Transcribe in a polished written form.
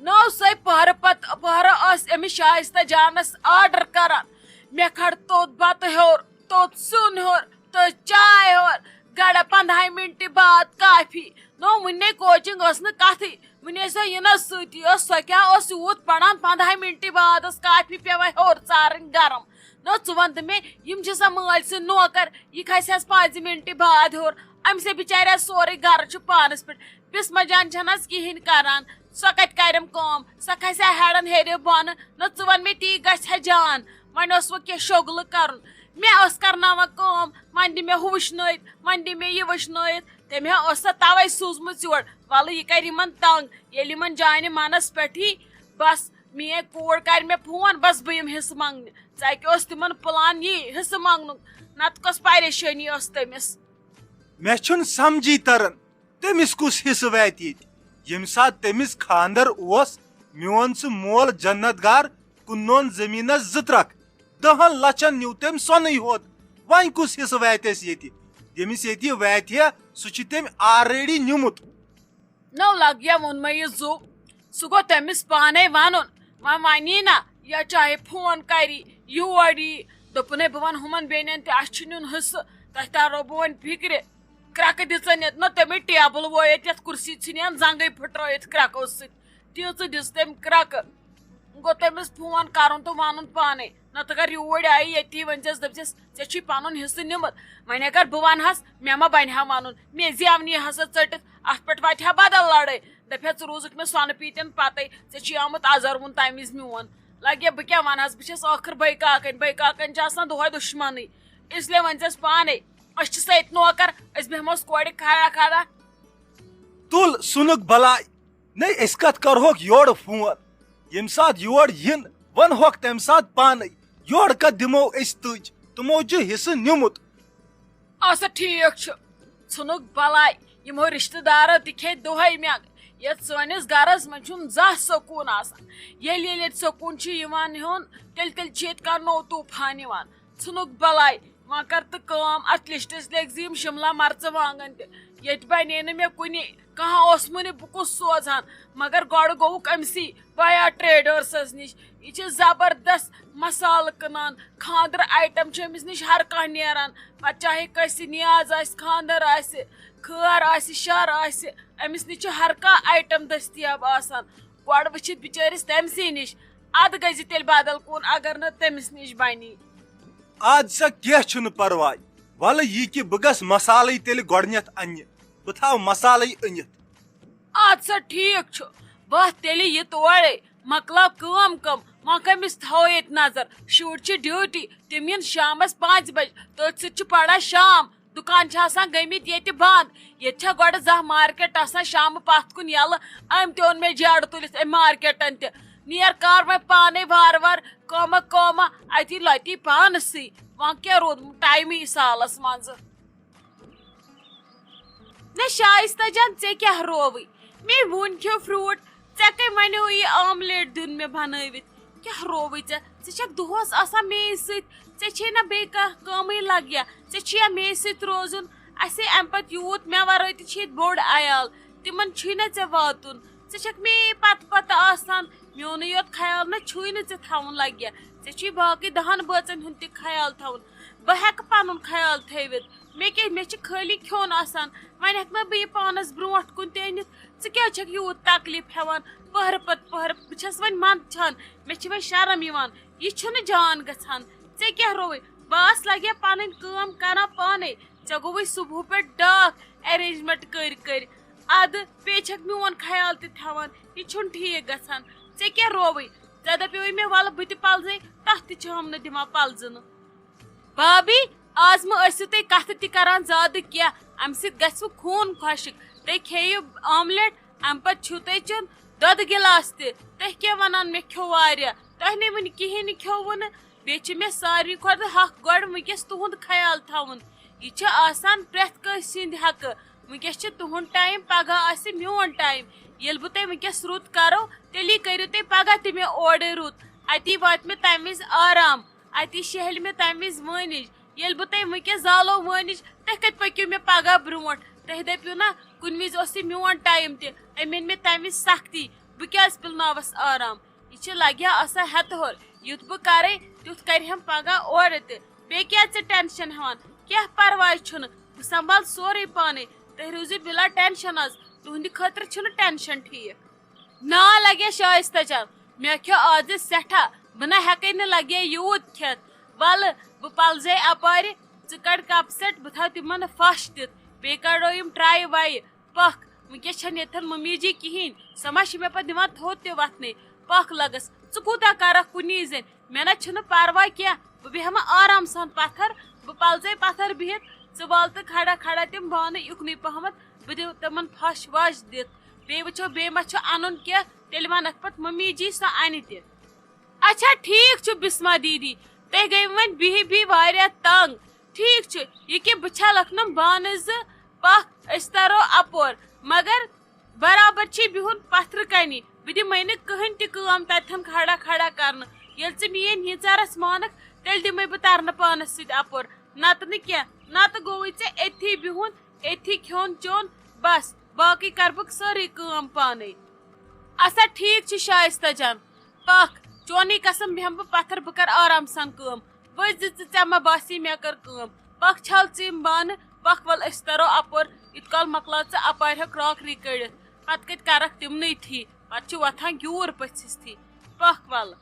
نو سہ پہر پت پہر امس شائستہ جانس آرڈر کران مے کھڑ توت بت ہور توت سیُن ہور تو چائے ہور گڑا 15 منٹ بعد کافی نو ونے کوچنگ کتھی ونے سو ینس ستی سو کیا یوت پڑان 15 منٹ بعد کافی پیوان ہور ژارن گرم نو ژٕ ون مے یم چھ سا مال سن نوکر یہ کھسس 5 منٹ بعد ہور ام سے بچار سورے گر پانس پہ بسما جان چھنس کہین کران سو کت کرم کام سو کھسیا ہیڈن ہیرِ بون نو ژٕ ون مے تی گژھِ جان ون وہ کی شوگل کرن مے کرناوان کام ون دی مے ہُہ وٕشنٲیِتھ ون دی مے یہ وٕشنٲیِتھ تمہِ سا توے سوٗزمٕژ یور ولہٕ یہ کر یمن تنگ ییٚلہِ یمن جانہِ منس پٮ۪ٹھی بس میٲنۍ کوٗر کر مے فون بس بہٕ یِم حصہٕ منگنہِ ژکہِ اوس تمن پلان یی حصہٕ منگنُک نتہٕ کۄس پریشٲنی ٲس تٔمِس مےٚ چھُنہٕ سمجھی تران تٔمِس کُس حصہٕ واتہِ ییٚتہِ ییٚمہِ ساتہٕ تٔمِس خاندر اوس میون سُہ مول جنت گار کُنون زٔمیٖنس 2 ترکھ 10 لچھن نیو تٔمۍ سۄنٕے ہوت وۄنۍ کُس حصہٕ واتٮ۪س ییٚتہِ ییٚمِس ییٚتہِ واتہِ ہے سُہ چھُ تٔمۍ آلریڈی نیوٗمُت نو لگیا وون مے یہ زو سہ گو تمس پانے ون ونی نا یا چاہے فون کری یور یی دپنے بہ ون ہمن بیٚنٮ۪ن تہِ اسہِ چھُ نیُن حصہٕ تۄہہِ تارو بہ وۄنۍ فکرِ کرٛٮ۪کہٕ دِژن یتھ نہ تٔمۍ ٹیبل وٲیِتھ یتھ کُرسی ژھٕنین زنگے پھٕٹرٲیِتھ کرٛٮ۪کو سۭتۍ تیٖژٕ دِژ تٔمۍ کرٛٮ۪کہٕ گوٚو تٔمِس فون کرُن تہٕ ونُن پانے نتہٕ اگر یوٗرۍ آیہِ ییٚتی ؤنۍزٮ۪س دٔپزٮ۪س ژےٚ چھُے پنُن حصہٕ نیُمُت وۄنۍ اگر بہٕ ونہس مےٚ ما بنہِ ہا ونُن مےٚ زیونی ہسا ژٔٹِتھ اتھ پٮ۪ٹھ واتہِ ہا بدل لڑٲے دپہِ ہا ژٕ روٗزُکھ مےٚ سۄنہٕ پیٖتٮ۪ن پتے ژےٚ چھُے آمُت ازروُن تمہِ وِزِ میون لگیا بہٕ کیٛاہ ونہس بہٕ چھس ٲخر بٲے کاکن چھِ آسان دۄہے دُشمنٕے اسلیے ؤنۍزٮ۪س پانے أسۍ چھِ سا ییٚتہِ نوکر أسۍ بیٚہموس کورِ کھڑا کھڑا تُل سُنُک بلاے نے أسۍ کتھ کرہوکھ یورٕ فون ییٚمہِ ساتہٕ یور یِن ونہوکھ تمہِ ساتہٕ پانے یورٕ کتھ دِمو أسۍ تُج تِمو چھُ حصہٕ نیوٗمُت اچھا ٹھیٖک چھُ ژھُنُکھ بلاے یِمو رشتہٕ دارو تہِ کھیٚیہِ دۄہے مینٛگ یتھ سٲنِس گرس منٛز چھُنہٕ زانٛہہ سکوٗن آسان ییٚلہِ ییٚتہِ سکوٗن چھُ یِوان ہیوٚن تیٚلہِ چھِ ییٚتہِ کانٛہہ نوٚو طوٗفان یِوان ژھُنُکھ بلاے وۄنۍ کر تہٕ کٲم اتھ لسٹس لیکھ زِ یِم شملہ مرژٕوانٛگن تہِ ییٚتہِ بنے نہٕ مےٚ کُنی کانٛہہ اوسمُے نہٕ بہٕ کُس سوزہان مگر گۄڈٕ گوٚوُکھ أمسٕے بیا ٹریڈٲرسس نِش یہِ چھِ زبردست مسالہٕ کٕنان خاندر آیٹم چھِ أمِس نِش ہر کانٛہہ نیران پتہٕ چاہے کٲنٛسہِ نیاز آسہِ خاندر آسہِ خٲر آسہِ شر آسہِ أمِس نِش چھُ ہر کانٛہہ آیٹم دٔستیاب آسان گۄڈٕ وٕچھِتھ بِچٲرِس تٔمسٕے نِش ادٕ گٔژھِ تیٚلہِ بدل کُن اگر نہٕ تٔمِس نِش بنی اد سا کینٛہہ چھُنہٕ پرواے ولہٕ یہِ کہِ بہٕ گژھٕ مسالے تیٚلہِ گۄڈنٮ۪تھ اننہِ بہٕ تھاو مسالے أنِتھ اد سا ٹھیٖک چھُ بہٕ تیٚلہِ یہِ تورے مۄکلاو کٲم وۄنۍ کٔمِس تھاوو ییٚتہِ نظر شُرۍ چھِ ڈیوٹی تِم یِن شامس 5 بجہِ تٔتھۍ سۭتۍ چھُ پڑان شام دُکان چھِ آسان گٔمٕتۍ ییٚتہِ بنٛد ییٚتہِ چھا گۄڈٕ زانٛہہ مارکیٹ آسان شامہٕ پتھ کُن یلہٕ أمۍ تہِ اوٚن مےٚ جیڈٕ تُلِتھ أمۍ مارکیٹن تہِ نیر کر وۄنۍ پانے وارٕ وارٕ کٲما اتی لتی پانسٕے وۄنۍ کیٛاہ روٗدمُت ٹایمٕے سالس منٛزٕ نہ شائستہ جان ژےٚ کیٛاہ رووٕے مے ووٚن کھیو فروٗٹ ژےٚ کٔمۍ وَنیو یہِ آملیٹ دیُن مےٚ بنٲوِتھ کیٛاہ رووٕے ژےٚ چھکھ دۄہس آسان مے سۭتۍ ژےٚ چھے نہ بیٚیہِ کانٛہہ کٲمٕے لگیا ژےٚ چھُیا مے سۭتۍ روزُن اَسے اَمہِ پتہٕ یوٗت مےٚ ورٲے تہِ چھِ ییٚتہِ بوٚڑ عیال تِمن چھُے نہ ژےٚ واتُن ژےٚ چھکھ مے پتہٕ آسان میونٕے یوت خیال نہ چھُے نہٕ ژےٚ تھاوُن لگیا ژےٚ چھُے باقٕے 10 بٲژن ہُنٛد تہِ خیال تھاوُن بہٕ ہٮ۪کہٕ پنُن خیال تھٲوِتھ مےٚ چھُ خٲلی کھیوٚن آسان وۄنۍ ہٮ۪کہٕ نہ بہٕ یہِ پانس برونٛٹھ کُن تہِ أنِتھ ژٕ کیٛازِ چھکھ یوٗت تکلیٖف ہٮ۪وان پٔہرٕ پتہٕ پٔہرٕ بہٕ چھس وۄنۍ منٛدچھان مےٚ چھِ وۄنۍ شرم یِوان یہِ چھُنہٕ جان گژھان ژےٚ کیٛاہ رووٕے بہٕ لگیا پنٕنۍ کٲم کران پانے ژےٚ گوٚوُے صبحہٕ پٮ۪ٹھ ڈاکھ ایرینجمنٹ کٔرۍ ادٕ بیٚیہِ چھکھ میون خیال تہِ تھاوان یہِ چھُنہٕ ٹھیٖک گژھان ژےٚ کیٛاہ رووٕے ژےٚ دپیوٕے مےٚ ولہٕ بہٕ تہِ پلزے تتھ تہِ چھَہم نہٕ دِوان پلزنہٕ بھابی آز مہٕ ٲسِو تُہۍ کتھٕ تہِ کران زیادٕ کینٛہہ امہِ سۭتۍ گژھوٕ خوٗن خۄشِک تُہۍ کھیٚیِو آملیٹ امہِ پتہٕ چھُو تۄہہِ چیوٚن دۄدٕ گِلاس تہِ تُہۍ کیٛاہ ونان مےٚ کھیوٚو واریاہ تۄہہِ نے وُنہِ کِہیٖنۍ نہٕ کھیوٚوُ نہٕ بیٚیہِ چھِ مےٚ ساروی کھۄتہٕ حق گۄڈٕ وٕنکیٚس تُہُنٛد خیال تھاوُن یہِ چھُ آسان پرٛٮ۪تھ کٲنٛسہِ ہٕنٛدۍ حقہٕ وٕنکیٚس چھُ تُہُنٛد ٹایم پگہہ آسہِ میون ٹایم ییٚلہِ بہٕ تۄہہِ وٕنکیٚس رُت کرو تیٚلی کٔرِو تُہۍ پگہہ تہِ مےٚ اورَے رُت اتی واتہِ مےٚ تمہِ وِزِ آرام اتی شہلہِ مےٚ تمہِ وِزِ وٲنِج ییٚلہِ بہٕ تۄہہِ وٕنکیٚس زالو وٲنِج تُہۍ کتہِ پٔکِو مےٚ پگہہ برونٛٹھ تُہۍ دٔپِو نہ کُنہِ وِزِ اوس یہِ میون ٹایم تہِ أمۍ أنۍ مےٚ تمہِ وِزِ سختی بہٕ کیٛازِ پِلناوس آرام یہِ چھِ لگیا آسان ہٮ۪تہٕ ہور یُتھ بہٕ کرے تیُتھ کرِہم پگاہ اورٕ تہِ بیٚیہِ کیٛازِ ژٕ ٹٮ۪نشن ہٮ۪وان کینٛہہ پرواے چھُنہٕ بہٕ سمبال سورُے پانے تُہۍ روٗزِو بِلا ٹٮ۪نشن آز تُہنٛدِ خٲطرٕ چھُنہٕ ٹٮ۪نشن ٹھیٖک نا لگے شایستہ جان مےٚ کھیوٚو آزٕ سٮ۪ٹھاہ بہٕ نہ ہٮ۪کے نہٕ لگے یوٗت کھٮ۪تھ ولہٕ بہٕ پلزے اپارِ ژٕ کڑ کپ سٮ۪ٹ بہٕ تھاو تِمن پھش دِتھ بیٚیہِ کڑو یِم ٹرٛایہِ وایہِ پکھ وٕنکیٚس چھنہٕ ییٚتھن ممی جی کِہیٖنۍ سۄ ما چھِ مےٚ پتہٕ دِوان تھوٚد تہِ وتھنٕے پکھ لگس ژٕ کوٗتاہ کرکھ کُنی زٔنۍ مےٚ نہ چھُنہٕ پرواے کینٛہہ بہٕ بیہمہ آرام سان پتھر بہٕ پلزے پتھر بِہِتھ ژٕ وال تہٕ کھڑا کھڑا تِم بانہٕ یُکنُے پہمتھ بہٕ دِمہٕ تِمن پھش وش دِتھ بیٚیہِ وٕچھو بیٚیہِ ما چھُ انُن کینٛہہ تیٚلہِ ونکھ پتہٕ ممی جی سۄ انہِ تہِ اچھا ٹھیٖک چھُ بسما دیدی تُہۍ گٔیوٕ وۄنۍ بِہِتھ بِہِتھ واریاہ تنگ ٹھیٖک چھُ یہِ کہِ بہٕ چھلکھ نہٕ بانہٕ زٕ پکھ أسۍ ترو اپور مگر برابر چھی بِہُن پتھرٕ کنی بہٕ دِمے نہٕ کٕہٕنۍ تہِ کٲم تتٮ۪ن کھڑا کھڑا کرنہٕ ییٚلہِ ژٕ میٲنۍ ییٖژارس مانکھ تیٚلہِ دِمے بہٕ ترنہٕ پانس سۭتۍ اپور نتہٕ نہٕ کینٛہہ نتہٕ گوٚوُے ژےٚ أتھی بِہُن أتھی کھیوٚن چوٚن بس باقٕے کرٕ بہٕ سٲرٕے کٲم پانے اچھا ٹھیٖک چھُ شایستہ جان پکھ چونٕے قسم بیہمہٕ بہٕ پتھر بہٕ کرٕ آرام سان کٲم ؤسۍ زِ ژٕ ژےٚ ما باسی مےٚ کٔر کٲم پکھ چھل ژٕ یِم بانہٕ پکھ ول أسۍ ترو اپور یوٗت کال مۄکلاو ژٕ اپارِ ہا کراکری کٔڑِتھ پتہٕ کتہِ کرکھ تِمنٕے تھی پتہٕ چھُ وۄتھان گیوٗر پٔژھِس تھی پکھ ول